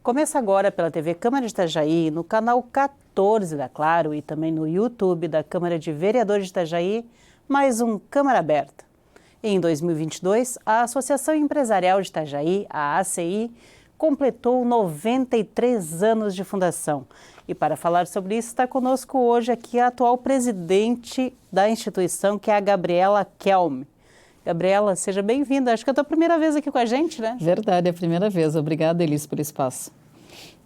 Começa agora pela TV Câmara de Itajaí, no canal 14 da Claro e também no YouTube da Câmara de Vereadores de Itajaí, mais um Câmara Aberta. Em 2022, a Associação Empresarial de Itajaí, a ACI, completou 93 anos de fundação. E para falar sobre isso, está conosco hoje aqui a atual presidente da instituição, que é a Gabriela Kelme. Gabriela, seja bem-vinda. Acho que é a tua primeira vez aqui com a gente, né? Verdade, é a primeira vez. Obrigada, Elis, pelo espaço.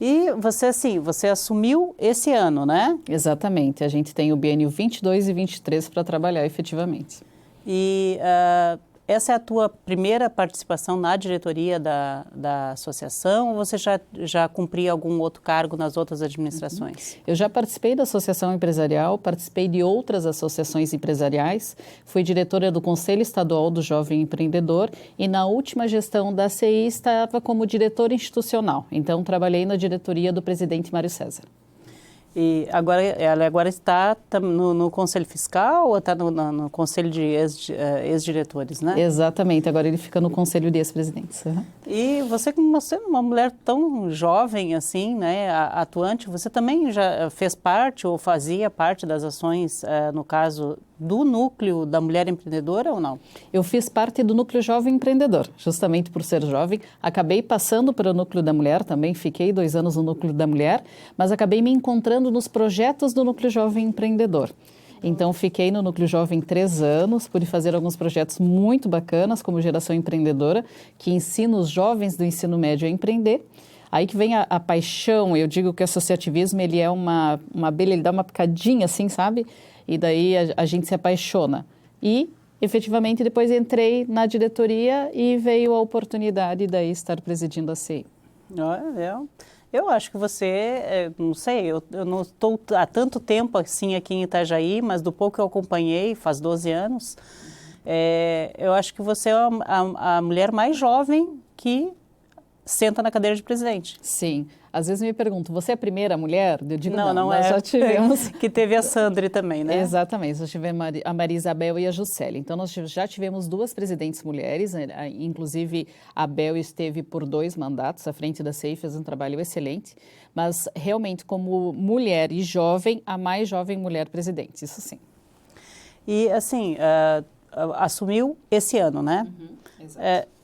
E você assumiu esse ano, né? Exatamente. A gente tem o biênio 22 e 23 para trabalhar efetivamente. E essa é a tua primeira participação na diretoria da associação ou você já cumpria algum outro cargo nas outras administrações? Eu já participei da associação empresarial, participei de outras associações empresariais, fui diretora do Conselho Estadual do Jovem Empreendedor e na última gestão da CI estava como diretora institucional. Então, trabalhei na diretoria do presidente Mário César. E ela agora está no Conselho Fiscal ou está no Conselho de ex-diretores, né? Exatamente, agora ele fica no Conselho de Ex-Presidentes. Uhum. E você, como sendo uma mulher tão jovem assim, né, atuante, você também já fez parte ou fazia parte das ações, no caso, do núcleo da mulher empreendedora ou não? Eu fiz parte do núcleo jovem empreendedor, justamente por ser jovem. Acabei passando para o núcleo da mulher, também fiquei 2 anos no núcleo da mulher, mas acabei me encontrando nos projetos do núcleo jovem empreendedor. Então, fiquei no Núcleo Jovem 3 anos, pude fazer alguns projetos muito bacanas, como Geração Empreendedora, que ensina os jovens do ensino médio a empreender. Aí que vem a paixão, eu digo que o associativismo, ele é uma abelha, ele dá uma picadinha assim, sabe? E daí a gente se apaixona. E, efetivamente, depois entrei na diretoria e veio a oportunidade de daí estar presidindo a CI. Eu acho que você, não sei, eu não estou há tanto tempo assim aqui em Itajaí, mas do pouco que eu acompanhei, faz 12 anos, eu acho que você é a mulher mais jovem que senta na cadeira de presidente. Sim. Às vezes me perguntam, você é a primeira mulher? Eu digo, não nós já tivemos... que teve a Sandri também, né? Exatamente, nós tivemos a Maria Isabel e a Juscelia. Então, nós já tivemos 2 presidentes mulheres, inclusive a Bel esteve por 2 mandatos à frente da CEI, fez um trabalho excelente, mas realmente como mulher e jovem, a mais jovem mulher presidente, isso sim. E assim, assumiu esse ano, né? Exato.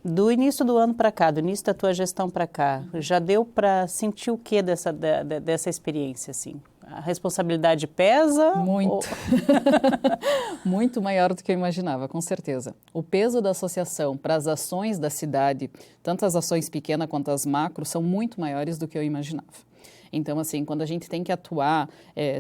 Do início do ano para cá, do início da tua gestão para cá, já deu para sentir o que dessa experiência, assim? A responsabilidade pesa? Muito. Muito maior do que eu imaginava, com certeza. O peso da associação para as ações da cidade, tanto as ações pequenas quanto as macro, são muito maiores do que eu imaginava. Então, assim, quando a gente tem que atuar,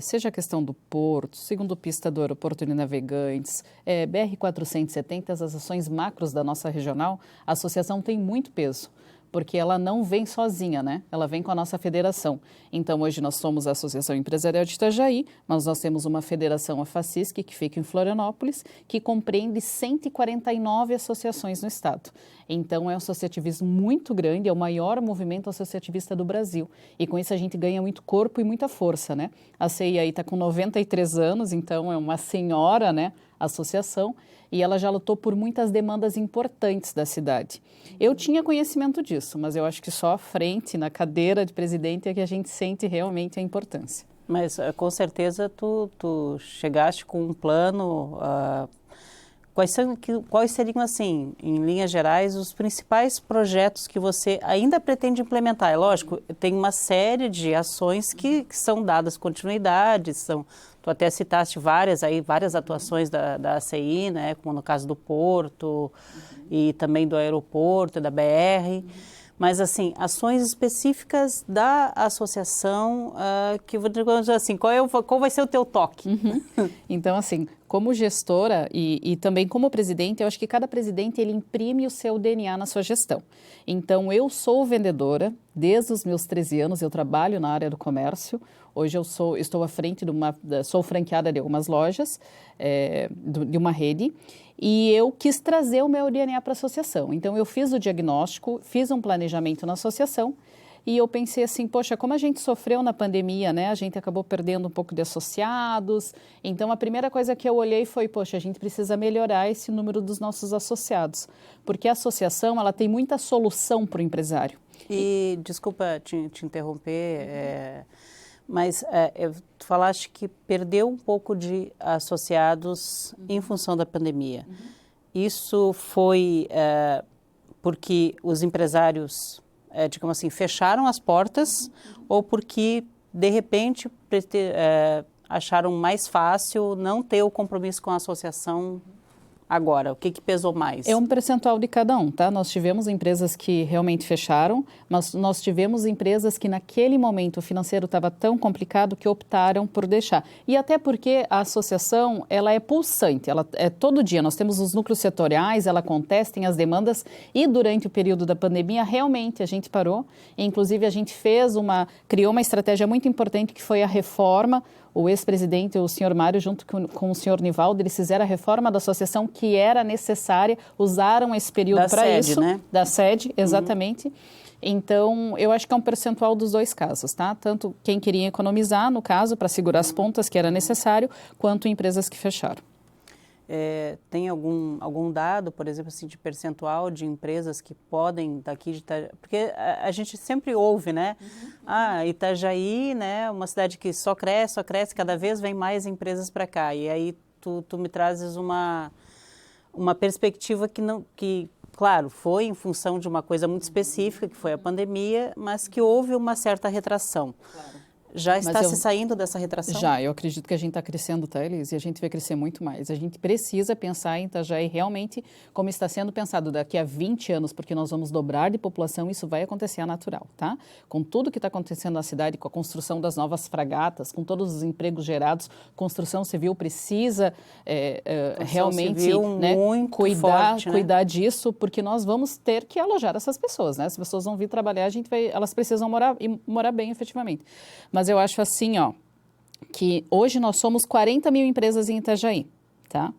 seja a questão do porto, segundo pista do aeroporto de Navegantes, BR-470, as ações macros da nossa regional, a associação tem muito peso, porque ela não vem sozinha, né? Ela vem com a nossa federação. Então, hoje nós somos a Associação Empresarial de Itajaí, mas nós temos uma federação, a FACISC, que fica em Florianópolis, que compreende 149 associações no estado. Então, é um associativismo muito grande, é o maior movimento associativista do Brasil. E com isso a gente ganha muito corpo e muita força, né? A CI aí está com 93 anos, então é uma senhora, né? Associação, e ela já lutou por muitas demandas importantes da cidade. Eu tinha conhecimento disso, mas eu acho que só à frente, na cadeira de presidente, é que a gente sente realmente a importância. Mas, com certeza, tu chegaste com um plano. Quais seriam, assim, em linhas gerais, os principais projetos que você ainda pretende implementar? É lógico, tem uma série de ações que são dadas continuidade, tu até citaste várias atuações da ACI, né, como no caso do Porto e também do aeroporto, da BR. Mas, assim, ações específicas da associação, que vou dizer assim, qual vai ser o teu toque? Então, assim, como gestora e também como presidente, eu acho que cada presidente ele imprime o seu DNA na sua gestão. Então, eu sou vendedora, desde os meus 13 anos eu trabalho na área do comércio. Hoje estou à frente sou franqueada de algumas lojas, de uma rede, e eu quis trazer o meu DNA para a associação. Então, eu fiz o diagnóstico, fiz um planejamento na associação, e eu pensei assim, poxa, como a gente sofreu na pandemia, né? A gente acabou perdendo um pouco de associados. Então, a primeira coisa que eu olhei foi, poxa, a gente precisa melhorar esse número dos nossos associados. Porque a associação, ela tem muita solução para o empresário. E desculpa te interromper, mas tu falaste que perdeu um pouco de associados em função da pandemia. Isso foi porque os empresários, digamos assim, fecharam as portas ou porque, de repente, acharam mais fácil não ter o compromisso com a associação agora? O que pesou mais? É um percentual de cada um, tá? Nós tivemos empresas que realmente fecharam, mas nós tivemos empresas que naquele momento o financeiro estava tão complicado que optaram por deixar. E até porque a associação, ela é pulsante, ela é todo dia. Nós temos os núcleos setoriais, ela acontece, tem as demandas e durante o período da pandemia realmente a gente parou. Inclusive a gente criou uma estratégia muito importante que foi a reforma. O ex-presidente, o senhor Mário, junto com o senhor Nivaldo, eles fizeram a reforma da associação que era necessária, usaram esse período para isso. Né? Da sede, exatamente. Então, eu acho que é um percentual dos dois casos, tá? Tanto quem queria economizar, no caso, para segurar as pontas, que era necessário, quanto empresas que fecharam. Tem algum dado, por exemplo, assim, de percentual de empresas que podem daqui de Itajaí? Porque a gente sempre ouve, né? Itajaí, né, uma cidade que só cresce, cada vez vem mais empresas para cá. E aí tu me trazes uma perspectiva que, claro, foi em função de uma coisa muito específica, que foi a pandemia, mas que houve uma certa retração. Claro. Já está se saindo dessa retração? Já, eu acredito que a gente está crescendo, tá, Elise? E a gente vai crescer muito mais. A gente precisa pensar em Itajaí realmente como está sendo pensado daqui a 20 anos, porque nós vamos dobrar de população e isso vai acontecer a natural, tá? Com tudo que está acontecendo na cidade, com a construção das novas fragatas, com todos os empregos gerados, construção civil precisa realmente cuidar disso, porque nós vamos ter que alojar essas pessoas, né? As pessoas vão vir trabalhar, elas precisam morar bem efetivamente. Mas eu acho assim, que hoje nós somos 40 mil empresas em Itajaí, tá?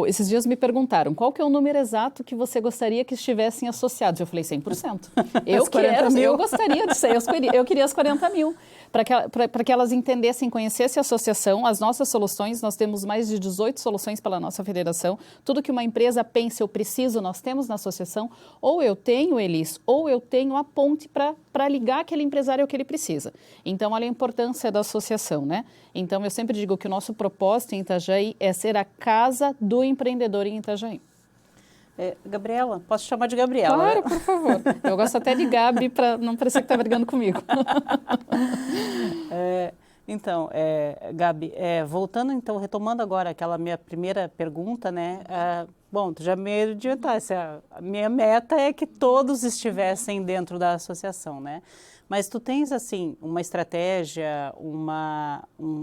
Esses dias me perguntaram, qual que é o número exato que você gostaria que estivessem associados? Eu falei 100%. Eu gostaria de ser, eu queria as 40 mil. Para que elas entendessem, conhecessem a associação, as nossas soluções, nós temos mais de 18 soluções pela nossa federação. Tudo que uma empresa pensa, eu preciso, nós temos na associação. Ou eu tenho, Elis, ou eu tenho a ponte para ligar aquele empresário ao que ele precisa. Então, olha a importância da associação, né? Então, eu sempre digo que o nosso propósito em Itajaí é ser a casa do empreendedor em Itajaí. Gabriela, posso te chamar de Gabriela? Claro, por favor. Eu gosto até de Gabi, para não parecer que está brigando comigo. Então, Gabi, retomando agora aquela minha primeira pergunta, né? Bom, tu já me adiantasse, a minha meta é que todos estivessem dentro da associação, né? Mas tu tens, assim, uma estratégia,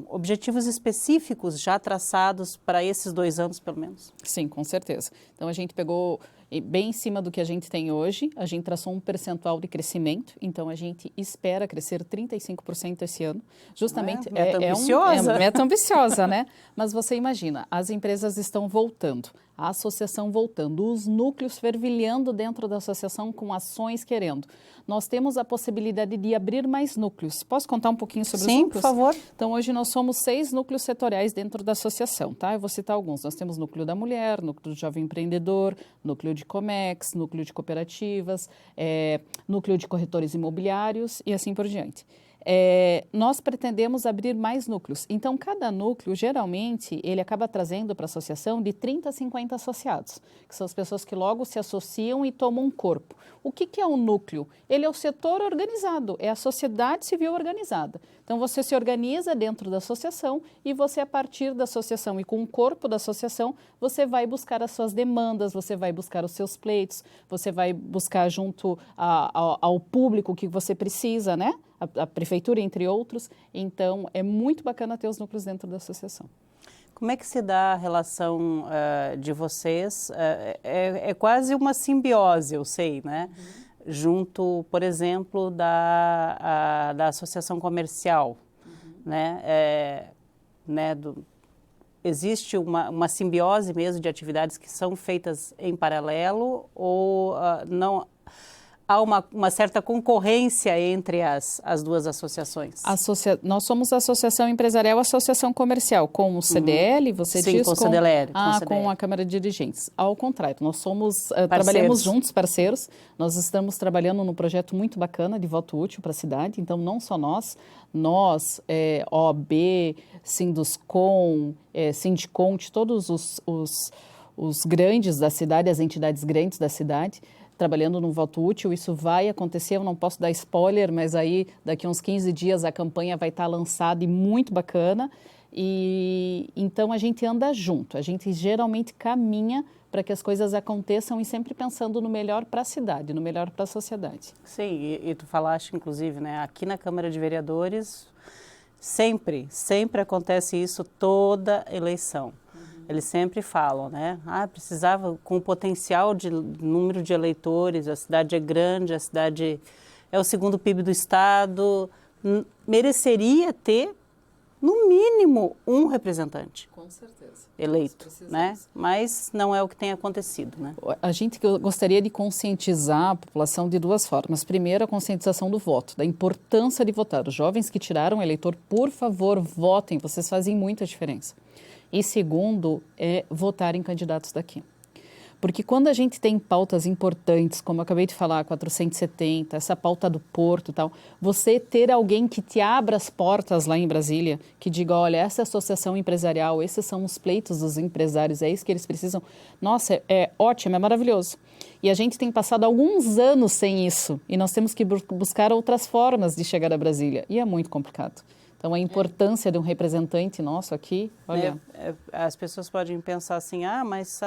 objetivos específicos já traçados para esses 2 anos, pelo menos? Sim, com certeza. Então, a gente pegou bem em cima do que a gente tem hoje, a gente traçou um percentual de crescimento, então a gente espera crescer 35% esse ano. Justamente meta ambiciosa. Meta ambiciosa, né? Mas você imagina, as empresas estão voltando, a associação voltando, os núcleos fervilhando dentro da associação com ações querendo. Nós temos a possibilidade de abrir mais núcleos. Posso contar um pouquinho sobre os núcleos? Sim, por favor. Então, hoje nós somos 6 núcleos setoriais dentro da associação, tá? Eu vou citar alguns. Nós temos núcleo da mulher, núcleo do jovem empreendedor, núcleo de Comex, núcleo de cooperativas, núcleo de corretores imobiliários e assim por diante. Nós pretendemos abrir mais núcleos. Então, cada núcleo, geralmente, ele acaba trazendo para a associação de 30 a 50 associados, que são as pessoas que logo se associam e tomam um corpo. O que é um núcleo? Ele é o setor organizado, é a sociedade civil organizada. Então, você se organiza dentro da associação e você, a partir da associação e com o corpo da associação, você vai buscar as suas demandas, você vai buscar os seus pleitos, você vai buscar junto ao público o que você precisa, né? A prefeitura, entre outros. Então, é muito bacana ter os núcleos dentro da associação. Como é que se dá a relação de vocês? É quase uma simbiose, eu sei, né? Junto, por exemplo, da associação comercial, né? Existe uma simbiose mesmo de atividades que são feitas em paralelo ou não? há uma certa concorrência entre as duas associações? Nós somos a Associação Empresarial e Associação Comercial, com o CDL, você Sim, diz? Com o CDL. Com a Câmara de Dirigentes. Ao contrário, nós somos, trabalhamos juntos, parceiros, nós estamos trabalhando num projeto muito bacana de voto útil para a cidade, então não só nós, OAB, Sinduscom, Sindiconte, todos os grandes da cidade, as entidades grandes da cidade, trabalhando no voto útil. Isso vai acontecer, eu não posso dar spoiler, mas aí daqui a uns 15 dias a campanha vai estar lançada e muito bacana. E então a gente anda junto, a gente geralmente caminha para que as coisas aconteçam e sempre pensando no melhor para a cidade, no melhor para a sociedade. Sim, e tu falaste, inclusive, né, aqui na Câmara de Vereadores, sempre acontece isso toda eleição. Eles sempre falam, né? Precisava, com o potencial de número de eleitores, a cidade é grande, a cidade é o segundo PIB do estado, mereceria ter, no mínimo, um representante. Com certeza. Eleito, né? Mas não é o que tem acontecido, né? A gente gostaria de conscientizar a população de duas formas. Primeiro, a conscientização do voto, da importância de votar. Os jovens que tiraram o eleitor, por favor, votem, vocês fazem muita diferença. E segundo, é votar em candidatos daqui. Porque quando a gente tem pautas importantes, como eu acabei de falar, 470, essa pauta do Porto e tal, você ter alguém que te abra as portas lá em Brasília, que diga, olha, essa é a associação empresarial, esses são os pleitos dos empresários, é isso que eles precisam. Nossa, é ótimo, é maravilhoso. E a gente tem passado alguns anos sem isso, e nós temos que buscar outras formas de chegar a Brasília, e é muito complicado. Então, a importância de um representante nosso aqui, olha... As pessoas podem pensar assim, mas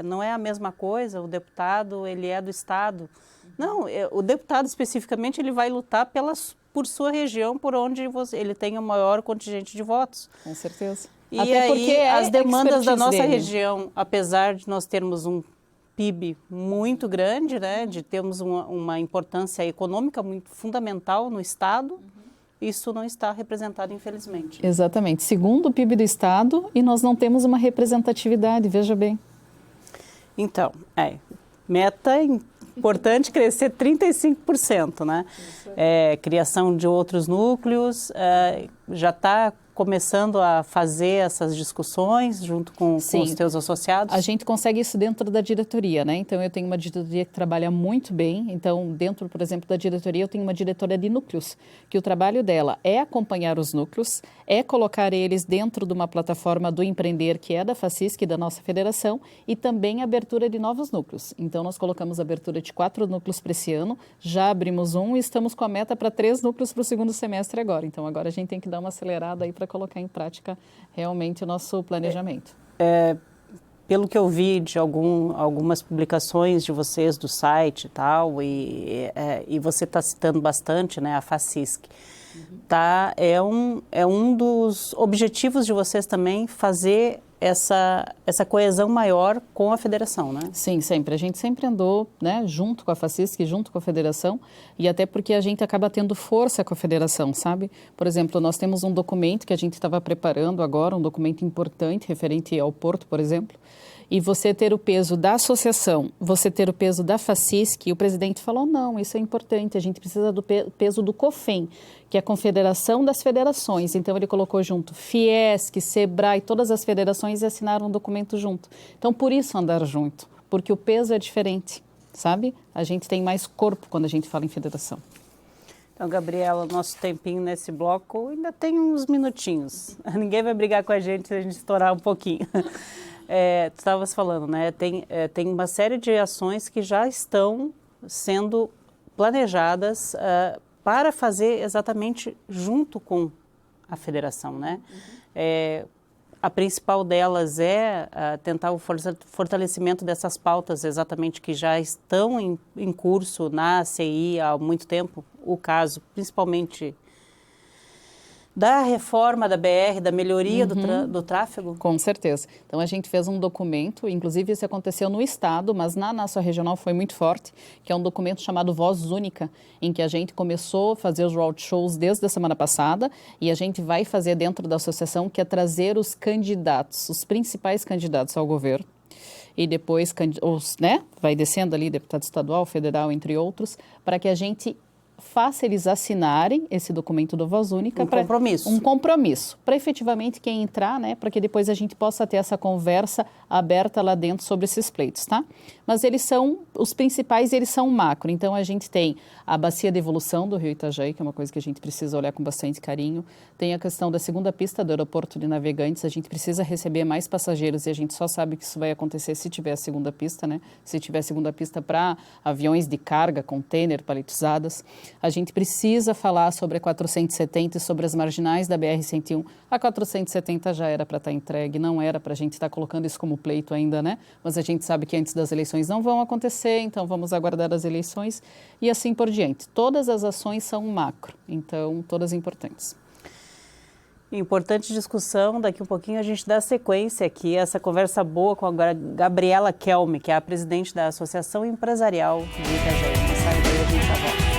não é a mesma coisa, o deputado, ele é do Estado. Não, o deputado especificamente, ele vai lutar por sua região, por onde ele tem o maior contingente de votos. Com certeza. E até aí, porque as demandas da nossa região, apesar de nós termos um PIB muito grande, né, de termos uma importância econômica muito fundamental no Estado, isso não está representado, infelizmente. Exatamente. Segundo o PIB do Estado, e nós não temos uma representatividade, veja bem. Então, meta importante crescer 35%, né? Criação de outros núcleos, já está começando a fazer essas discussões junto com os teus associados? A gente consegue isso dentro da diretoria, né? Então, eu tenho uma diretoria que trabalha muito bem. Então, dentro, por exemplo, da diretoria, eu tenho uma diretora de núcleos, que o trabalho dela é acompanhar os núcleos, é colocar eles dentro de uma plataforma do Empreender, que é da FACISC, da nossa federação, e também a abertura de novos núcleos. Então, nós colocamos a abertura de 4 núcleos para esse ano, já abrimos um e estamos com a meta para 3 núcleos para o segundo semestre agora. Então, agora a gente tem que dar uma acelerada aí para colocar em prática realmente o nosso planejamento. Pelo que eu vi de algumas publicações de vocês do site e tal, e você está citando bastante, né, a FACISC, é um dos objetivos de vocês também fazer essa coesão maior com a federação, né? Sim, sempre. A gente sempre andou, né, junto com a FACISC, junto com a federação, e até porque a gente acaba tendo força com a federação, sabe? Por exemplo, nós temos um documento que a gente estava preparando agora, um documento importante referente ao Porto, por exemplo, e você ter o peso da associação, você ter o peso da FACISC, e o presidente falou, não, isso é importante, a gente precisa do peso do COFEM, que é a Confederação das Federações. Então, ele colocou junto Fiesc, Sebrae, todas as federações e assinaram um documento junto. Então, por isso andar junto, porque o peso é diferente, sabe? A gente tem mais corpo quando a gente fala em federação. Então, Gabriela, nosso tempinho nesse bloco ainda tem uns minutinhos. Ninguém vai brigar com a gente se a gente estourar um pouquinho. Tu estavas falando, né? Tem uma série de ações que já estão sendo planejadas para fazer exatamente junto com a federação, né? A principal delas é tentar o fortalecimento dessas pautas exatamente que já estão em curso na ACI há muito tempo. O caso, principalmente, da reforma da BR, da melhoria do tráfego? Com certeza. Então, a gente fez um documento, inclusive isso aconteceu no Estado, mas na nossa regional foi muito forte, que é um documento chamado Voz Única, em que a gente começou a fazer os roadshows desde a semana passada e a gente vai fazer dentro da associação, que é trazer os candidatos, os principais candidatos ao governo. e depois, né, vai descendo ali, deputado estadual, federal, entre outros, para que a gente faça eles assinarem esse documento do Voz Única. Um compromisso. Para efetivamente quem entrar, né, para que depois a gente possa ter essa conversa aberta lá dentro sobre esses pleitos, tá? Mas eles são, os principais, eles são macro. Então, a gente tem a bacia de evolução do Rio Itajaí, que é uma coisa que a gente precisa olhar com bastante carinho. Tem a questão da segunda pista do aeroporto de Navegantes. A gente precisa receber mais passageiros e a gente só sabe que isso vai acontecer se tiver a segunda pista, né? Se tiver a segunda pista para aviões de carga, container, paletizadas. A gente precisa falar sobre a 470 e sobre as marginais da BR-101. A 470 já era para estar entregue, não era para a gente estar colocando isso como pleito ainda, né? Mas a gente sabe que antes das eleições não vão acontecer, então vamos aguardar as eleições e assim por diante. Todas as ações são macro, então todas importantes. Importante discussão, daqui um pouquinho a gente dá sequência aqui, essa conversa boa com a Gabriela Kelme, que é a presidente da Associação Empresarial de Itajaí. Não sai daí, a gente já volta.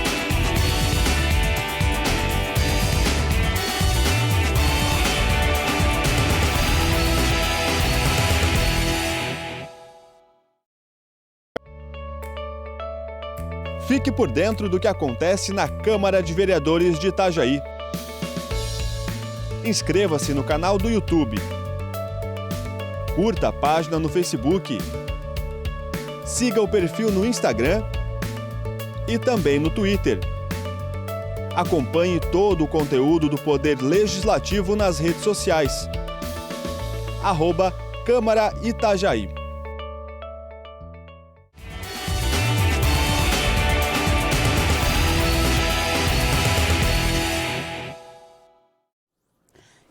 Fique por dentro do que acontece na Câmara de Vereadores de Itajaí. Inscreva-se no canal do YouTube. Curta a página no Facebook. Siga o perfil no Instagram e também no Twitter. Acompanhe todo o conteúdo do Poder Legislativo nas redes sociais. @Câmara Itajaí.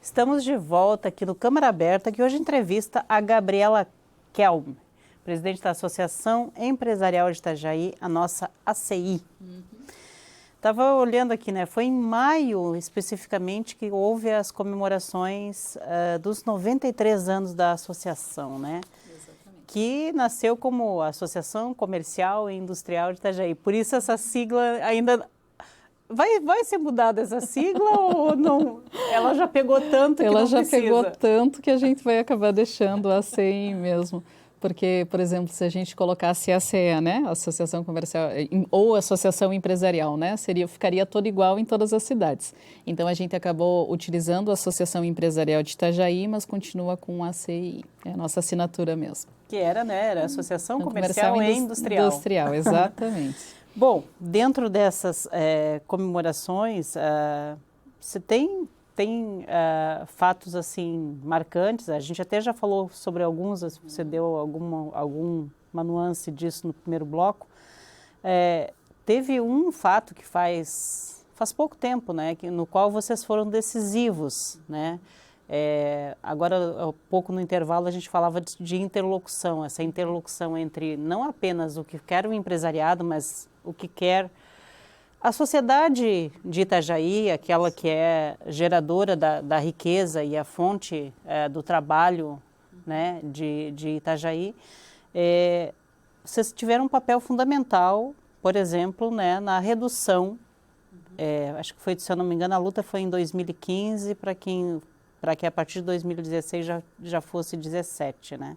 Estamos de volta aqui no Câmara Aberta, que hoje entrevista a Gabriela Kelme, presidente da Associação Empresarial de Itajaí, a nossa ACI. Estava olhando aqui, né? Foi em maio, especificamente, que houve as comemorações dos 93 anos da associação, né? Exatamente. Que nasceu como Associação Comercial e Industrial de Itajaí. Por isso essa sigla ainda... Vai ser mudada essa sigla ou não? Ela já pegou tanto que não precisa? Ela já pegou tanto que a gente vai acabar deixando a ACI mesmo. Porque, por exemplo, se a gente colocasse a ACE, né, Associação Comercial, ou Associação Empresarial, né, ficaria todo igual em todas as cidades. Então, a gente acabou utilizando a Associação Empresarial de Itajaí, mas continua com a ACI, é a nossa assinatura mesmo. Que era, né, era Associação Comercial e Industrial. Industrial, exatamente. Bom, dentro dessas comemorações, você tem fatos assim marcantes. A gente até já falou sobre alguns, você deu alguma nuance disso no primeiro bloco. Teve um fato que faz pouco tempo, né, no qual vocês foram decisivos, né? Agora, há pouco no intervalo, a gente falava de interlocução, essa interlocução entre não apenas o que quer o empresariado, mas o que quer a sociedade de Itajaí, aquela que é geradora da riqueza e a fonte do trabalho, né, de Itajaí. Vocês tiveram um papel fundamental, por exemplo, né, na redução, acho que foi, se eu não me engano, a luta foi em 2015 para que a partir de 2016 já fosse 17, né?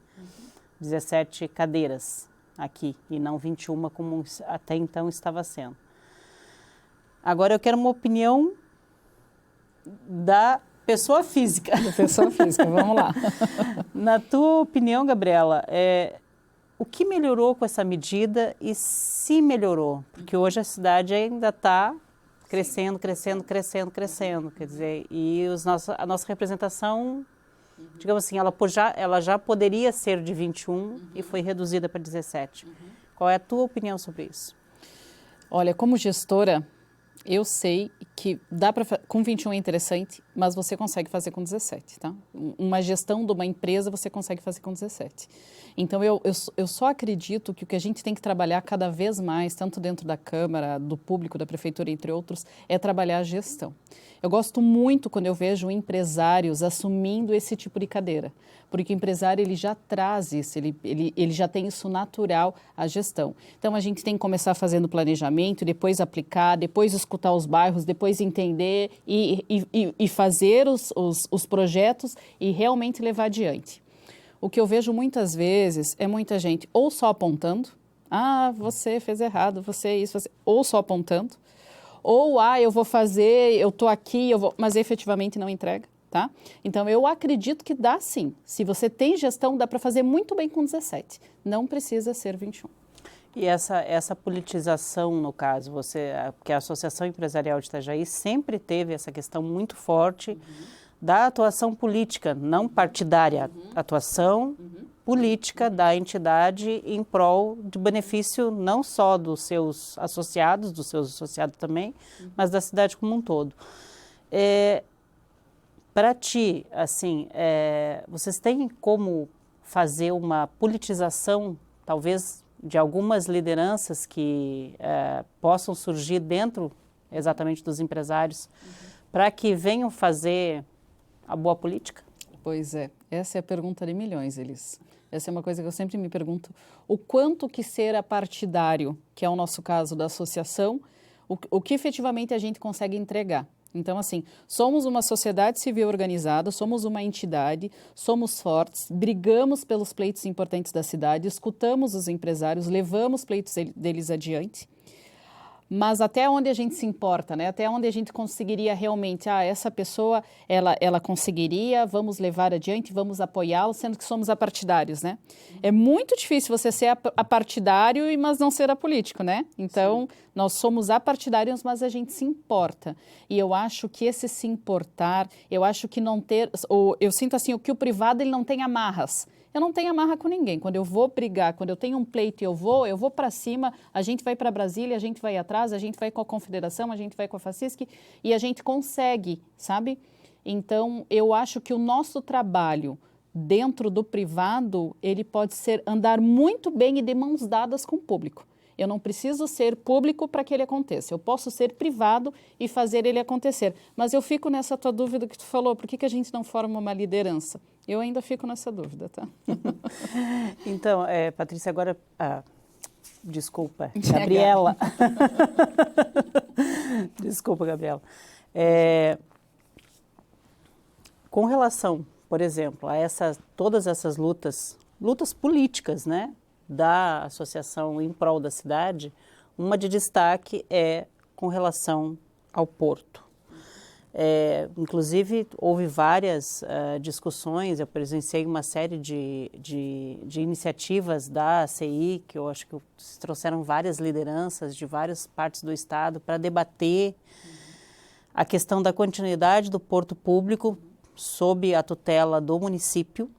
17 cadeiras aqui, e não 21 como até então estava sendo. Agora eu quero uma opinião da pessoa física. Da pessoa física, vamos lá. Na tua opinião, Gabriela, o que melhorou com essa medida e se melhorou? Porque hoje a cidade ainda está crescendo, quer dizer, e a nossa representação, digamos assim, ela já poderia ser de 21 e foi reduzida para 17. Qual é a tua opinião sobre isso? Olha, como gestora, eu sei que dá para com 21 é interessante, mas você consegue fazer com 17, tá? Uma gestão de uma empresa você consegue fazer com 17. Então, eu só acredito que o que a gente tem que trabalhar cada vez mais, tanto dentro da Câmara, do público, da Prefeitura, entre outros, é trabalhar a gestão. Eu gosto muito quando eu vejo empresários assumindo esse tipo de cadeira, porque o empresário ele já traz isso, ele já tem isso natural à gestão. Então, a gente tem que começar fazendo planejamento, depois aplicar, depois escutar os bairros, depois entender e fazer os projetos e realmente levar adiante. O que eu vejo muitas vezes é muita gente ou só apontando, você fez errado, você isso, você... ou só apontando, ou eu vou fazer, eu estou aqui, mas efetivamente não entrega. Tá? Então, eu acredito que dá sim. Se você tem gestão, dá para fazer muito bem com 17. Não precisa ser 21. E essa politização, no caso, porque a Associação Empresarial de Itajaí sempre teve essa questão muito forte da atuação política, não partidária, atuação política da entidade em prol de benefício não só dos seus associados também, mas da cidade como um todo. Para ti, assim, vocês têm como fazer uma politização, talvez, de algumas lideranças que possam surgir dentro, exatamente, dos empresários, para que venham fazer a boa política? Pois é, essa é a pergunta de milhões, Elis. Essa é uma coisa que eu sempre me pergunto, o quanto que ser partidário, que é o nosso caso da associação, o que efetivamente a gente consegue entregar. Então, assim, somos uma sociedade civil organizada, somos uma entidade, somos fortes, brigamos pelos pleitos importantes da cidade, escutamos os empresários, levamos pleitos deles adiante. Mas até onde a gente se importa, né? Até onde a gente conseguiria realmente, essa pessoa, ela conseguiria, vamos levar adiante, vamos apoiá-lo, sendo que somos apartidários, né? É muito difícil você ser apartidário, mas não ser apolítico, né? Então, nós somos apartidários, mas a gente se importa. E eu acho que esse se importar, eu acho que não ter, eu sinto assim, que o privado ele não tem amarras. Eu não tenho amarra com ninguém. Quando eu vou brigar, quando eu tenho um pleito e eu vou para cima, a gente vai para Brasília, a gente vai atrás, a gente vai com a Confederação, a gente vai com a FACISC e a gente consegue, sabe? Então, eu acho que o nosso trabalho dentro do privado, ele pode andar muito bem e de mãos dadas com o público. Eu não preciso ser público para que ele aconteça. Eu posso ser privado e fazer ele acontecer. Mas eu fico nessa tua dúvida que tu falou, por que a gente não forma uma liderança? Eu ainda fico nessa dúvida, tá? Então, Patrícia, agora... desculpa, Gabriela. Desculpa, Gabriela. Com relação, por exemplo, a todas essas lutas políticas, né? Da associação em prol da cidade, uma de destaque é com relação ao porto. Inclusive, houve várias discussões, eu presenciei uma série de iniciativas da ACI, que eu acho que trouxeram várias lideranças de várias partes do estado para debater a questão da continuidade do porto público sob a tutela do município,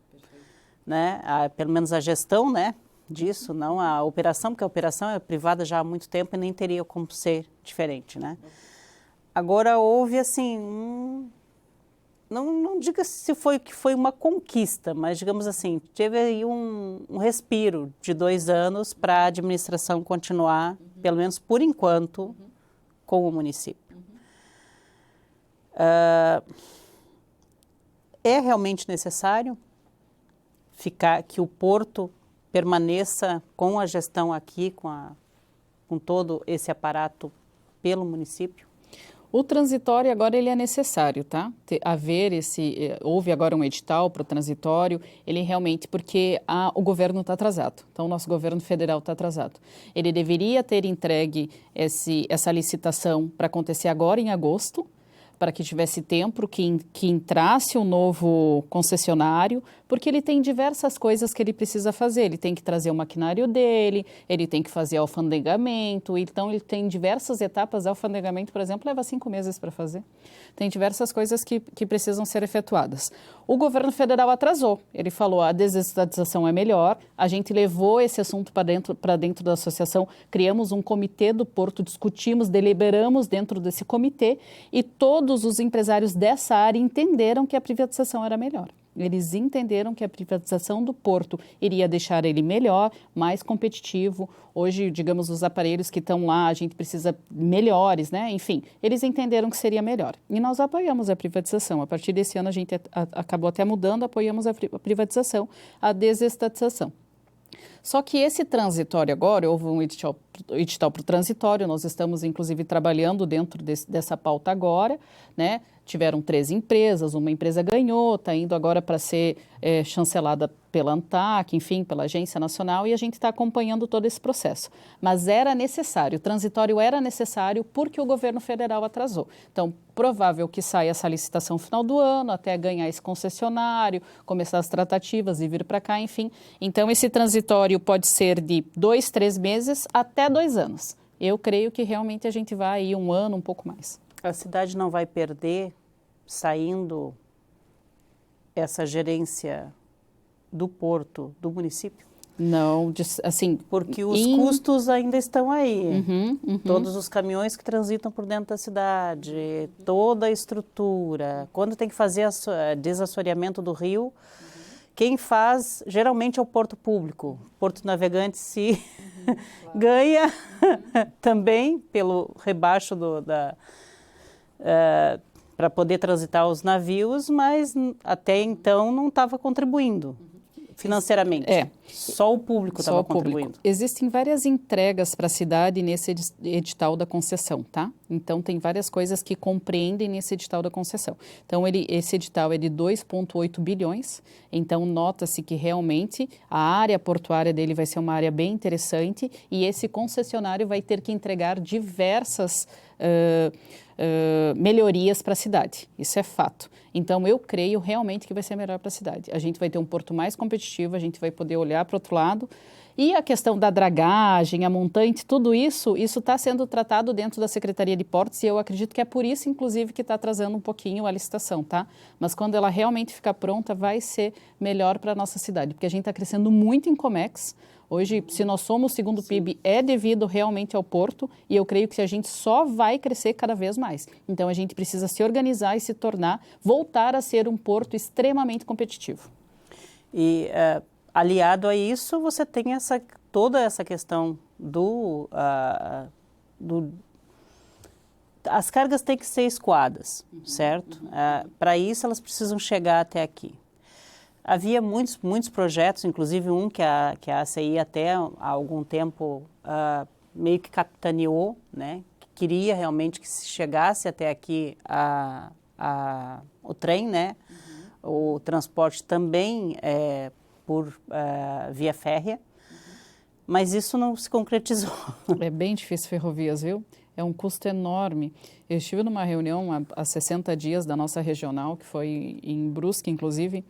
né? Pelo menos a gestão, né? Disso, não a operação, porque a operação é privada já há muito tempo e nem teria como ser diferente, né? Agora houve assim, não diga se foi uma conquista, mas digamos assim, teve aí um respiro de 2 anos para a administração continuar, pelo menos por enquanto, com o município. É realmente necessário que o porto permaneça com a gestão aqui, com todo esse aparato pelo município? O transitório agora ele é necessário, tá? Houve agora um edital para o transitório, ele realmente, porque o governo está atrasado, então o nosso governo federal está atrasado. Ele deveria ter entregue essa licitação para acontecer agora em agosto, para que tivesse tempo que entrasse um novo concessionário, porque ele tem diversas coisas que ele precisa fazer. Ele tem que trazer o maquinário dele, ele tem que fazer alfandegamento, então ele tem diversas etapas. Alfandegamento, por exemplo, leva 5 meses para fazer. Tem diversas coisas que precisam ser efetuadas. O governo federal atrasou. Ele falou, a desestatização é melhor. A gente levou esse assunto para dentro da associação, criamos um comitê do porto, discutimos, deliberamos dentro desse comitê e todos os empresários dessa área entenderam que a privatização era melhor. Eles entenderam que a privatização do porto iria deixar ele melhor, mais competitivo. Hoje, digamos, os aparelhos que estão lá, a gente precisa melhores, né? Enfim, eles entenderam que seria melhor. E nós apoiamos a privatização. A partir desse ano, a gente acabou até mudando, apoiamos a privatização, a desestatização. Só que esse transitório agora, houve um edital para o transitório, nós estamos, inclusive, trabalhando dentro dessa pauta agora, né? Tiveram 3 empresas, uma empresa ganhou, está indo agora para ser chancelada pela ANTAC, enfim, pela Agência Nacional, e a gente está acompanhando todo esse processo. Mas era necessário, o transitório era necessário porque o governo federal atrasou. Então, provável que saia essa licitação no final do ano, até ganhar esse concessionário, começar as tratativas e vir para cá, enfim. Então, esse transitório pode ser de 2, 3 meses até 2 anos. Eu creio que realmente a gente vai ir 1 ano, um pouco mais. A cidade não vai perder, saindo essa gerência do porto, do município? Não, assim... Porque os custos ainda estão aí. Todos os caminhões que transitam por dentro da cidade, toda a estrutura. Quando tem que fazer desassoreamento do rio, quem faz geralmente é o porto público. Porto Navegante se ganha também pelo rebaixo para poder transitar os navios, mas até então não estava contribuindo financeiramente. Só o público estava contribuindo. Existem várias entregas para a cidade nesse edital da concessão, tá? Então, tem várias coisas que compreendem nesse edital da concessão. Então, esse edital é de 2,8 bilhões, então nota-se que realmente a área portuária dele vai ser uma área bem interessante e esse concessionário vai ter que entregar diversas melhorias para a cidade. Isso é fato. Então, eu creio realmente que vai ser melhor para a cidade. A gente vai ter um porto mais competitivo, a gente vai poder olhar para o outro lado. E a questão da dragagem, a montante, tudo isso está sendo tratado dentro da Secretaria de Portos e eu acredito que é por isso, inclusive, que está atrasando um pouquinho a licitação, tá? Mas quando ela realmente ficar pronta, vai ser melhor para a nossa cidade, porque a gente está crescendo muito em Comex. Hoje, se nós somos o segundo PIB, é devido realmente ao porto e eu creio que a gente só vai crescer cada vez mais. Então, a gente precisa se organizar e se voltar a ser um porto extremamente competitivo. E aliado a isso, você tem toda essa questão as cargas têm que ser escoadas, certo? Para isso, elas precisam chegar até aqui. Havia muitos projetos, inclusive um que a ACI até há algum tempo meio que capitaneou, né? Que queria realmente que se chegasse até aqui o trem, né? O transporte também por via férrea, mas isso não se concretizou. É bem difícil ferrovias, viu? É um custo enorme. Eu estive numa reunião há 60 dias da nossa regional, que foi em Brusque, inclusive,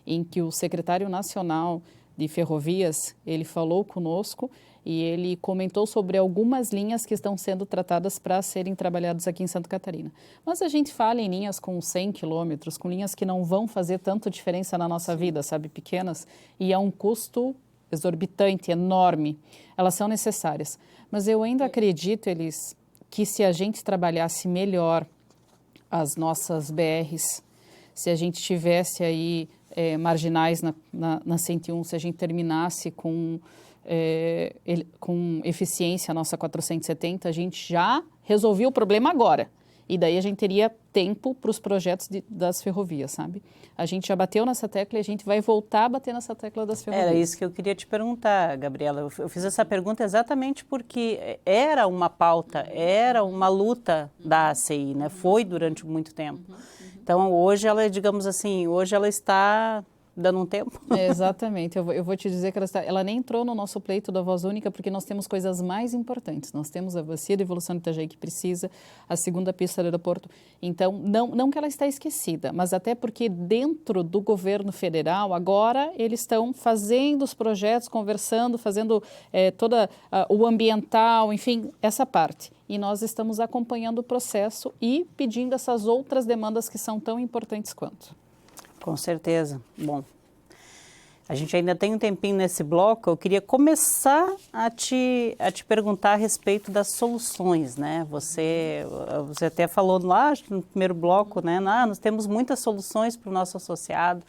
em que o secretário nacional de ferrovias, ele falou conosco e ele comentou sobre algumas linhas que estão sendo tratadas para serem trabalhadas aqui em Santa Catarina. Mas a gente fala em linhas com 100 quilômetros, com linhas que não vão fazer tanta diferença na nossa vida, sabe, pequenas, e é um custo exorbitante, enorme. Elas são necessárias. Mas eu ainda acredito, Elis, que se a gente trabalhasse melhor as nossas BRs, se a gente tivesse aí marginais na 101, se a gente terminasse com eficiência a nossa 470, a gente já resolvia o problema agora. E daí a gente teria tempo para os projetos das ferrovias, sabe? A gente já bateu nessa tecla e a gente vai voltar a bater nessa tecla das ferrovias. Era isso que eu queria te perguntar, Gabriela. Eu fiz essa pergunta exatamente porque era uma pauta, era uma luta da ACI, né? Foi durante muito tempo. Então, hoje ela, digamos assim, hoje ela está dando um tempo. Exatamente. Eu vou te dizer que ela nem entrou no nosso pleito da Voz Única porque nós temos coisas mais importantes. Nós temos a bacia de evolução de Itajaí que precisa, a segunda pista do aeroporto. Então, não que ela está esquecida, mas até porque dentro do governo federal, agora eles estão fazendo os projetos, conversando, fazendo toda o ambiental, enfim, essa parte. E nós estamos acompanhando o processo e pedindo essas outras demandas que são tão importantes quanto. Com certeza. Bom, a gente ainda tem um tempinho nesse bloco. Eu queria começar a te perguntar a respeito das soluções, né? Você até falou lá no primeiro bloco, né? Nós temos muitas soluções para o nosso associado.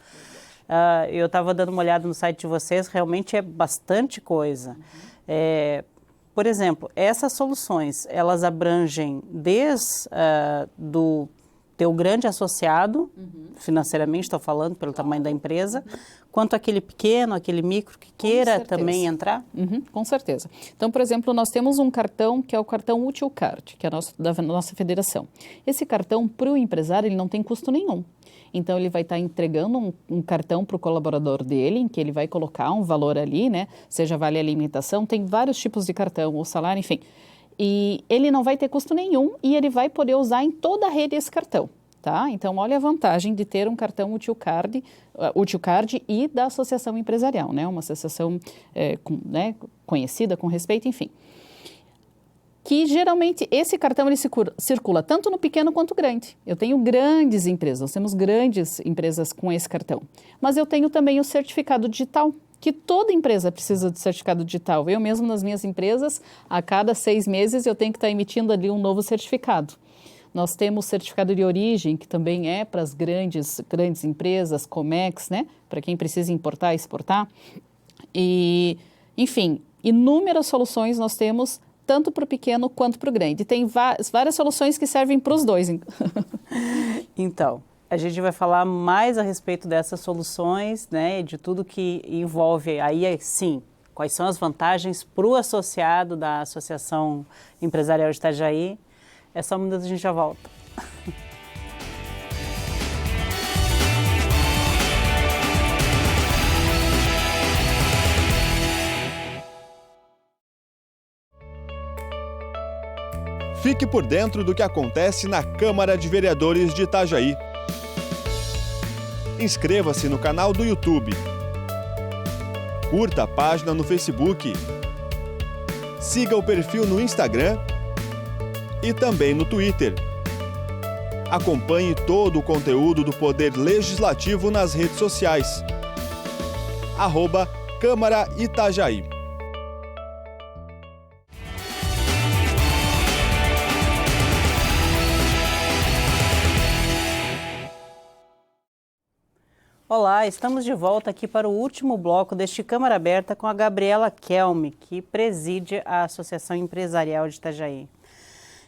Eu estava dando uma olhada no site de vocês, realmente é bastante coisa. Por exemplo, essas soluções, elas abrangem desde ter o grande associado, financeiramente estou falando, pelo tamanho da empresa, quanto aquele pequeno, aquele micro que queira também entrar? Com certeza. Então, por exemplo, nós temos um cartão que é o cartão Útil Card, que é da nossa federação. Esse cartão, para o empresário, ele não tem custo nenhum. Então, ele vai estar entregando um cartão para o colaborador dele, em que ele vai colocar um valor ali, né? Seja vale alimentação, tem vários tipos de cartão, o salário, enfim. E ele não vai ter custo nenhum e ele vai poder usar em toda a rede esse cartão, tá? Então, olha a vantagem de ter um cartão Útil Card e da associação empresarial, né? Uma associação conhecida, com respeito, enfim. Que geralmente esse cartão ele circula tanto no pequeno quanto grande. Eu tenho grandes empresas, nós temos grandes empresas com esse cartão. Mas eu tenho também o certificado digital, que toda empresa precisa de certificado digital. Eu mesmo nas minhas empresas, a cada 6 meses eu tenho que estar emitindo ali um novo certificado. Nós temos certificado de origem, que também é para as grandes empresas, Comex, né? Para quem precisa importar e exportar. E, enfim, inúmeras soluções nós temos, tanto para o pequeno quanto para o grande. Tem várias soluções que servem para os dois. Então, a gente vai falar mais a respeito dessas soluções, né, de tudo que envolve aí, sim, quais são as vantagens para o associado da Associação Empresarial de Itajaí. É só um minuto, a gente já volta. Fique por dentro do que acontece na Câmara de Vereadores de Itajaí. Inscreva-se no canal do YouTube. Curta a página no Facebook. Siga o perfil no Instagram e também no Twitter. Acompanhe todo o conteúdo do Poder Legislativo nas redes sociais. @Câmara Itajaí. Olá, estamos de volta aqui para o último bloco deste Câmara Aberta com a Gabriela Kelme, que preside a Associação Empresarial de Itajaí.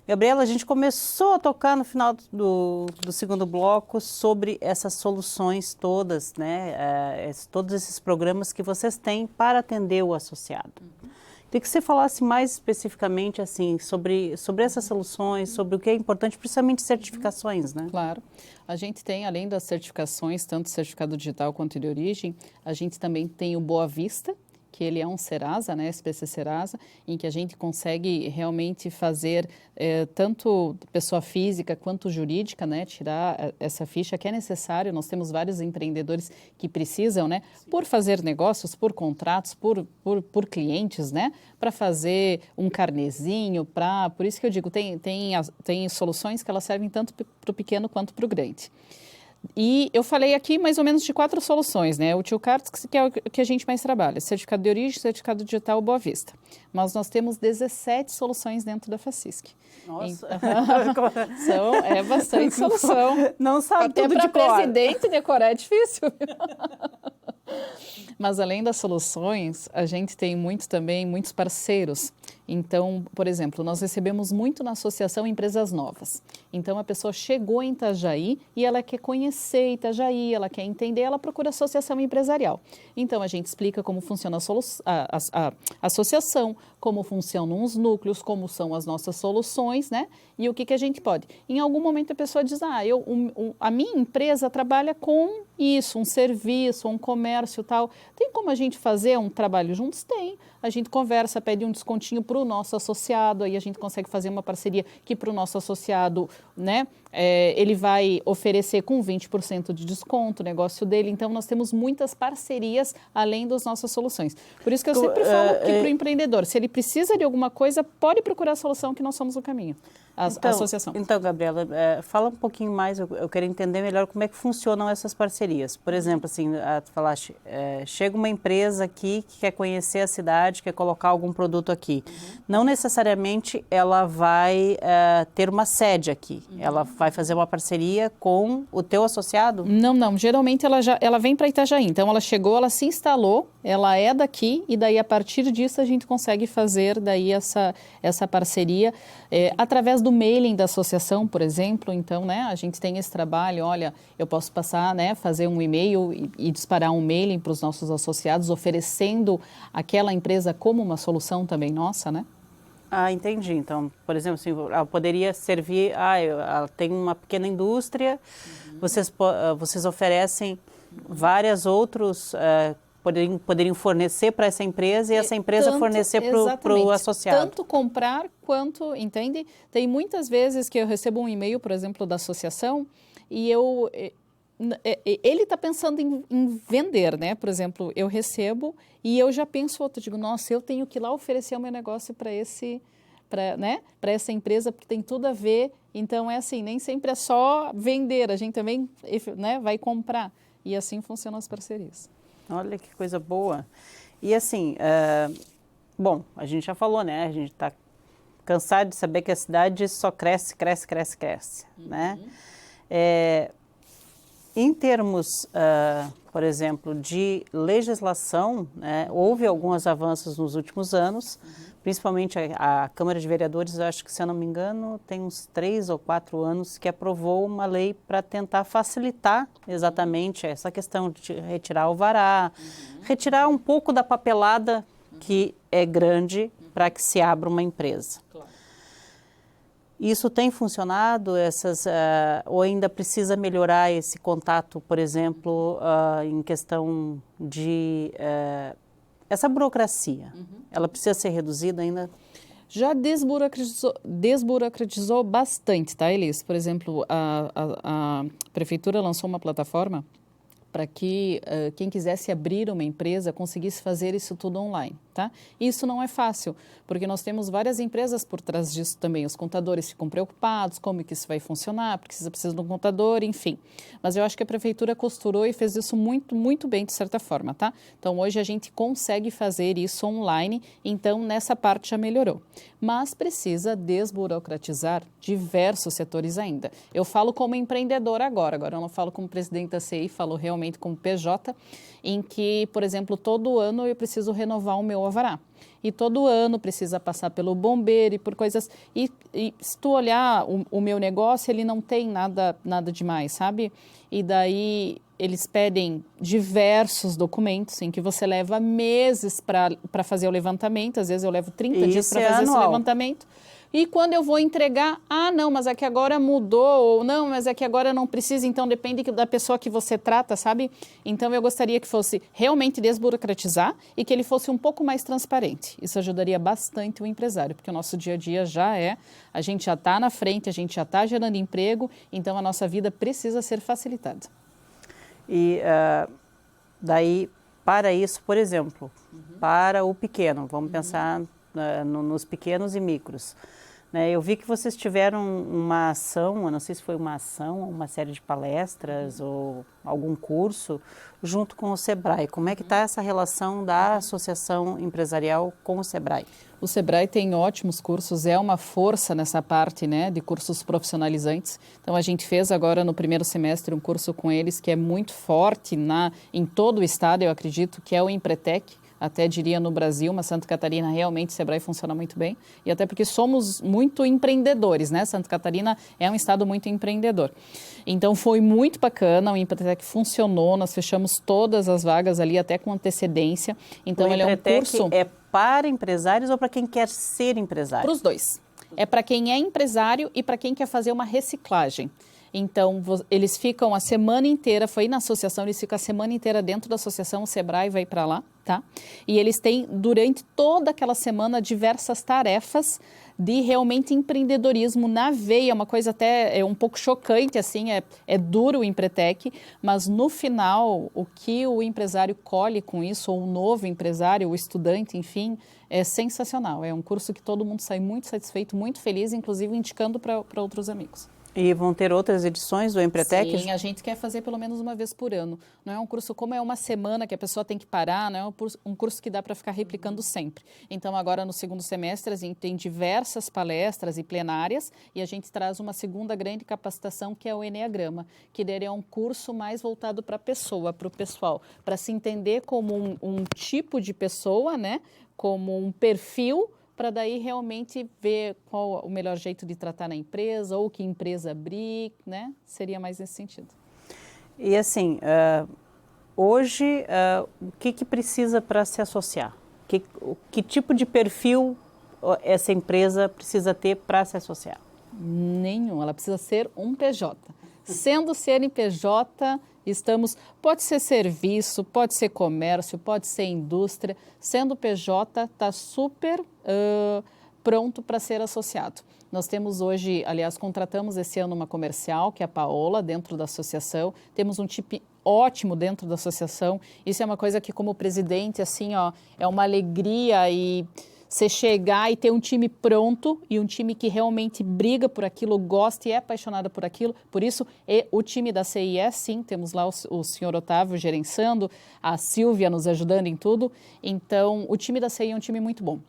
Gabriela, a gente começou a tocar no final do segundo bloco sobre essas soluções todas, né? Todos esses programas que vocês têm para atender o associado. Queria que você falasse mais especificamente assim, sobre essas soluções, sobre o que é importante, principalmente certificações, né? Claro. A gente tem, além das certificações, tanto certificado digital quanto de origem, a gente também tem o Boa Vista, que ele é um Serasa, né, SPC Serasa, em que a gente consegue realmente fazer tanto pessoa física quanto jurídica, né, tirar essa ficha que é necessário. Nós temos vários empreendedores que precisam, né, por fazer negócios, por contratos, por clientes, né, para fazer um carnezinho, por isso que eu digo, tem soluções que elas servem tanto para o pequeno quanto para o grande. E eu falei aqui mais ou menos de 4 soluções, né? O Útil Card, que é o que a gente mais trabalha, certificado de origem, certificado digital, Boa Vista. Mas nós temos 17 soluções dentro da FACISC. Nossa! É bastante solução. Não sabe até tudo de cor. Até para presidente decorar é difícil. Mas além das soluções, a gente tem muitos parceiros. Então, por exemplo, nós recebemos muito na associação empresas novas. Então, a pessoa chegou em Itajaí e ela quer conhecer Itajaí, ela quer entender, ela procura associação empresarial. Então, a gente explica como funciona a associação, como funcionam os núcleos, como são as nossas soluções, né? E o que a gente pode. Em algum momento a pessoa diz, a minha empresa trabalha com isso, um serviço, um comércio e tal. Tem como a gente fazer um trabalho juntos? Tem. A gente conversa, pede um descontinho para o nosso associado, aí a gente consegue fazer uma parceria que para o nosso associado, né, ele vai oferecer com 20% de desconto o negócio dele. Então, nós temos muitas parcerias além das nossas soluções. Por isso que eu sempre falo que para o empreendedor, se ele precisa de alguma coisa, pode procurar a solução que nós somos o caminho. A associação. Então, Gabriela, fala um pouquinho mais, eu quero entender melhor como é que funcionam essas parcerias. Por exemplo, assim, tu falaste, chega uma empresa aqui que quer conhecer a cidade, quer colocar algum produto aqui. Não necessariamente ela vai ter uma sede aqui. Ela vai fazer uma parceria com o teu associado? Não. Geralmente ela vem para Itajaí. Então ela chegou, ela se instalou, ela é daqui e daí a partir disso a gente consegue fazer daí essa parceria através do mailing da associação, por exemplo. Então, né, a gente tem esse trabalho, olha, eu posso passar, né, fazer um e-mail e disparar um mailing para os nossos associados, oferecendo aquela empresa como uma solução também nossa, né? Ah, entendi. Então, por exemplo, assim, ela poderia servir, ela tem uma pequena indústria, vocês oferecem vários outros, poderiam fornecer para essa empresa e essa empresa fornecer para o associado. Tanto comprar quanto, entende? Tem muitas vezes que eu recebo um e-mail, por exemplo, da associação e ele está pensando em vender, né? Por exemplo, eu recebo e eu já penso outro, digo, nossa, eu tenho que ir lá oferecer o meu negócio para essa empresa, porque tem tudo a ver. Então, é assim, nem sempre é só vender, a gente também, né, vai comprar. E assim funcionam as parcerias. Olha que coisa boa. E assim, bom, a gente já falou, né? A gente está cansado de saber que a cidade só cresce, né? Em termos, por exemplo, de legislação, né, houve alguns avanços nos últimos anos, principalmente a Câmara de Vereadores, acho que, se eu não me engano, tem uns 3 ou 4 anos que aprovou uma lei para tentar facilitar exatamente essa questão de retirar o alvará, retirar um pouco da papelada que é grande para que se abra uma empresa. Claro. Isso tem funcionado, ou ainda precisa melhorar esse contato, por exemplo, em questão de essa burocracia? Ela precisa ser reduzida ainda? Já desburocratizou bastante, tá, Elis? Por exemplo, a prefeitura lançou uma plataforma para que quem quisesse abrir uma empresa conseguisse fazer isso tudo online, tá? Isso não é fácil, porque nós temos várias empresas por trás disso também. Os contadores ficam preocupados, como que isso vai funcionar, precisa de um contador, enfim. Mas eu acho que a prefeitura costurou e fez isso muito, muito bem, de certa forma, tá? Então, hoje a gente consegue fazer isso online, então nessa parte já melhorou. Mas precisa desburocratizar diversos setores ainda. Eu falo como empreendedor agora eu não falo como presidente da CI, falo realmente como PJ, em que, por exemplo, todo ano eu preciso renovar o meu alvará. E todo ano precisa passar pelo bombeiro e por coisas... E se tu olhar o meu negócio, ele não tem nada demais, sabe? E daí eles pedem diversos documentos em que você leva meses para fazer o levantamento. Às vezes eu levo 30 dias para fazer esse levantamento. E quando eu vou entregar, não, mas é que agora mudou, ou não, mas é que agora não precisa, então depende da pessoa que você trata, sabe? Então eu gostaria que fosse realmente desburocratizar e que ele fosse um pouco mais transparente. Isso ajudaria bastante o empresário, porque o nosso dia a dia a gente já está na frente, a gente já está gerando emprego, então a nossa vida precisa ser facilitada. E daí, para isso, por exemplo, para o pequeno, vamos pensar nos pequenos e micros. Eu vi que vocês tiveram uma ação, eu não sei se foi uma ação, uma série de palestras ou algum curso junto com o Sebrae. Como é que está essa relação da associação empresarial com o Sebrae? O Sebrae tem ótimos cursos, é uma força nessa parte, né, de cursos profissionalizantes. Então, a gente fez agora no primeiro semestre um curso com eles que é muito forte em todo o estado, eu acredito, que é o Empretec. Até diria no Brasil, mas Santa Catarina realmente o Sebrae funciona muito bem. E até porque somos muito empreendedores, né? Santa Catarina é um estado muito empreendedor. Então foi muito bacana, o Empretec funcionou, nós fechamos todas as vagas ali até com antecedência. Então ele é um curso... é para empresários ou para quem quer ser empresário? Para os dois. É para quem é empresário e para quem quer fazer uma reciclagem. Então, eles ficam a semana inteira, foi na associação, eles ficam a semana inteira dentro da associação, o Sebrae vai para lá, tá? E eles têm, durante toda aquela semana, diversas tarefas de realmente empreendedorismo na veia, uma coisa até um pouco chocante, assim, é duro o Empretec, mas no final, o que o empresário colhe com isso, ou o novo empresário, o estudante, enfim, é sensacional. É um curso que todo mundo sai muito satisfeito, muito feliz, inclusive indicando para outros amigos. E vão ter outras edições do Empretec? Sim, a gente quer fazer pelo menos uma vez por ano. Não é um curso como é uma semana que a pessoa tem que parar, não é um curso que dá para ficar replicando sempre. Então, agora no segundo semestre, a gente tem diversas palestras e plenárias e a gente traz uma segunda grande capacitação que é o Eneagrama, que daí é um curso mais voltado para a pessoa, para o pessoal, para se entender como um tipo de pessoa, né? Como um perfil, para daí realmente ver qual o melhor jeito de tratar na empresa ou que empresa abrir, né? Seria mais nesse sentido. E assim, hoje, o que precisa para se associar? Que tipo de perfil essa empresa precisa ter para se associar? Nenhum, ela precisa ser um PJ. Sendo CNPJ, pode ser serviço, pode ser comércio, pode ser indústria. Sendo PJ, está super pronto para ser associado. Nós temos hoje, aliás, contratamos esse ano uma comercial, que é a Paola, dentro da associação. Temos um time ótimo dentro da associação. Isso é uma coisa que, como presidente, assim, ó, é uma alegria e você chegar e ter um time pronto e um time que realmente briga por aquilo, gosta e é apaixonado por aquilo. Por isso, o time da CIE, sim, temos lá o senhor Otávio gerenciando, a Silvia nos ajudando em tudo. Então, o time da CIE é um time muito bom.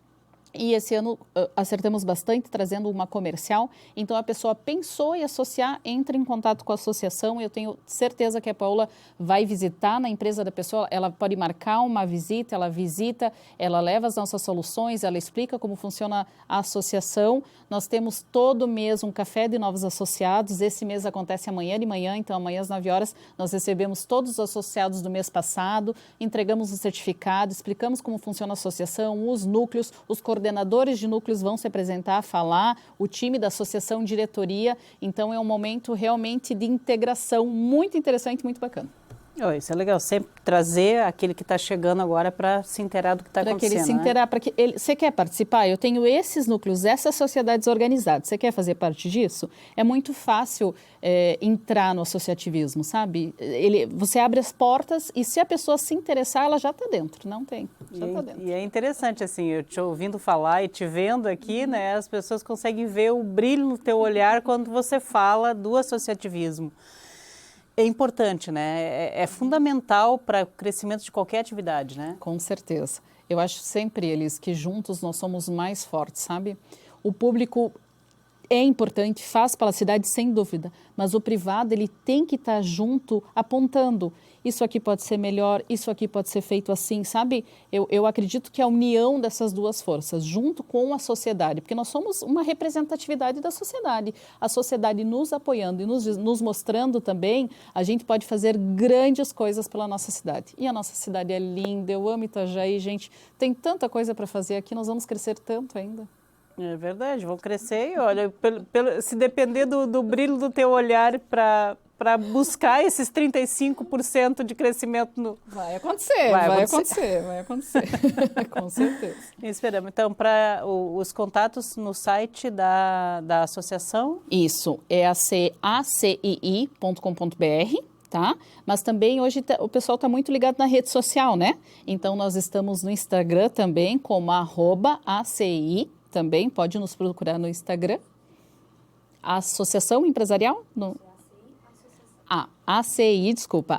E esse ano acertamos bastante trazendo uma comercial, então a pessoa pensou em associar, entra em contato com a associação. Eu tenho certeza que a Paola vai visitar na empresa da pessoa, ela pode marcar uma visita, ela visita, ela leva as nossas soluções, ela explica como funciona a associação. Nós temos todo mês um café de novos associados, esse mês acontece amanhã de manhã, então amanhã às 9 horas nós recebemos todos os associados do mês passado, entregamos o certificado, explicamos como funciona a associação, os núcleos, os coordenadores de núcleos vão se apresentar, falar, o time da associação, diretoria. Então, é um momento realmente de integração muito interessante, muito bacana. Isso é legal, sempre trazer aquele que está chegando agora para se inteirar do que está acontecendo. Para que ele se inteirar, para que você quer participar? Eu tenho esses núcleos, essas sociedades organizadas, você quer fazer parte disso? É muito fácil entrar no associativismo, sabe? Você abre as portas e se a pessoa se interessar, ela já está dentro, não tem, já está dentro. E é interessante, assim, eu te ouvindo falar e te vendo aqui, né, as pessoas conseguem ver o brilho no teu olhar quando você fala do associativismo. É importante, né? É fundamental para o crescimento de qualquer atividade, né? Com certeza. Eu acho sempre, Elis, que juntos nós somos mais fortes, sabe? O público é importante, faz pela cidade, sem dúvida, mas o privado ele tem que estar junto, apontando. Isso aqui pode ser melhor, isso aqui pode ser feito assim, sabe? Eu acredito que a união dessas duas forças, junto com a sociedade, porque nós somos uma representatividade da sociedade. A sociedade nos apoiando e nos mostrando também, a gente pode fazer grandes coisas pela nossa cidade. E a nossa cidade é linda, eu amo Itajaí, gente. Tem tanta coisa para fazer aqui, nós vamos crescer tanto ainda. É verdade, vão crescer e olha, se depender do brilho do teu olhar para buscar esses 35% de crescimento Vai acontecer, vai acontecer. Com certeza. Esperamos. Então, para os contatos no site da associação? Isso, é acii.com.br. Tá? Mas também hoje o pessoal está muito ligado na rede social, né? Então, nós estamos no Instagram também, como @ACI, também pode nos procurar no Instagram. A Associação Empresarial? ACI, desculpa,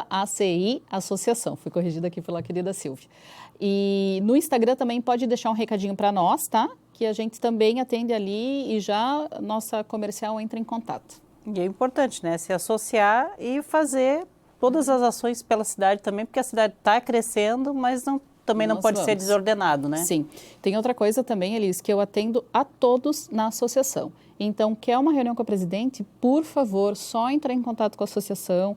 @ACI Associação. Fui corrigida aqui pela querida Silvia. E no Instagram também pode deixar um recadinho para nós, tá? Que a gente também atende ali e já nossa comercial entra em contato. E é importante, né? Se associar e fazer todas as ações pela cidade também, porque a cidade está crescendo, mas também não pode ser desordenado, né? Sim. Tem outra coisa também, Elis, que eu atendo a todos na associação. Então, quer uma reunião com a presidente? Por favor, só entrar em contato com a associação,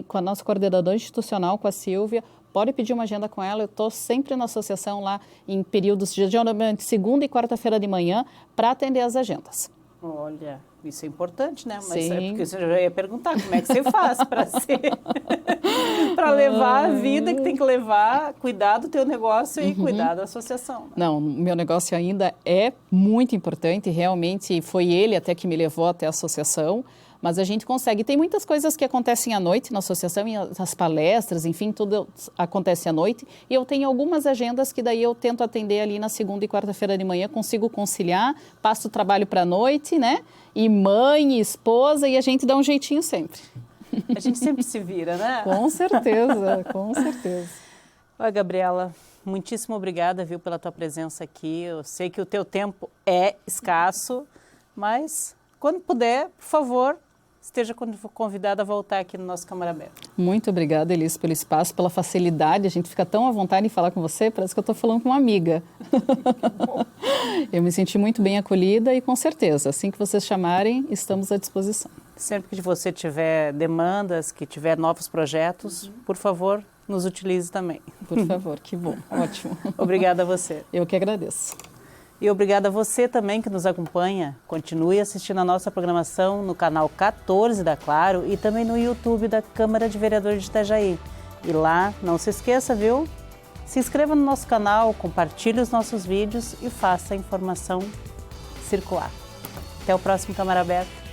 com a nossa coordenadora institucional, com a Silvia. Pode pedir uma agenda com ela. Eu estou sempre na associação lá em períodos de geralmente segunda e quarta-feira de manhã para atender as agendas. Olha, isso é importante, né? Mas Sim. É porque você já ia perguntar como é que você faz para levar a vida que tem que levar, cuidar do teu negócio e cuidar da associação. Né? Não, meu negócio ainda é muito importante, realmente foi ele até que me levou até a associação, Mas a gente consegue. Tem muitas coisas que acontecem à noite na associação, e as palestras, enfim, tudo acontece à noite. E eu tenho algumas agendas que daí eu tento atender ali na segunda e quarta-feira de manhã, consigo conciliar, passo o trabalho para a noite, né? E mãe, e esposa, e a gente dá um jeitinho sempre. A gente sempre se vira, né? Com certeza, com certeza. Oi, Gabriela, muitíssimo obrigada, viu, pela tua presença aqui. Eu sei que o teu tempo é escasso, mas quando puder, por favor, esteja convidada a voltar aqui no nosso Câmara Aberta. Muito obrigada, Elis, pelo espaço, pela facilidade. A gente fica tão à vontade em falar com você, parece que eu estou falando com uma amiga. Eu me senti muito bem acolhida e, com certeza, assim que vocês chamarem, estamos à disposição. Sempre que você tiver demandas, que tiver novos projetos, por favor, nos utilize também. Por favor, que bom, ótimo. Obrigada a você. Eu que agradeço. E obrigada a você também que nos acompanha. Continue assistindo a nossa programação no canal 14 da Claro e também no YouTube da Câmara de Vereadores de Itajaí. E lá, não se esqueça, viu? Se inscreva no nosso canal, compartilhe os nossos vídeos e faça a informação circular. Até o próximo Câmara Aberta.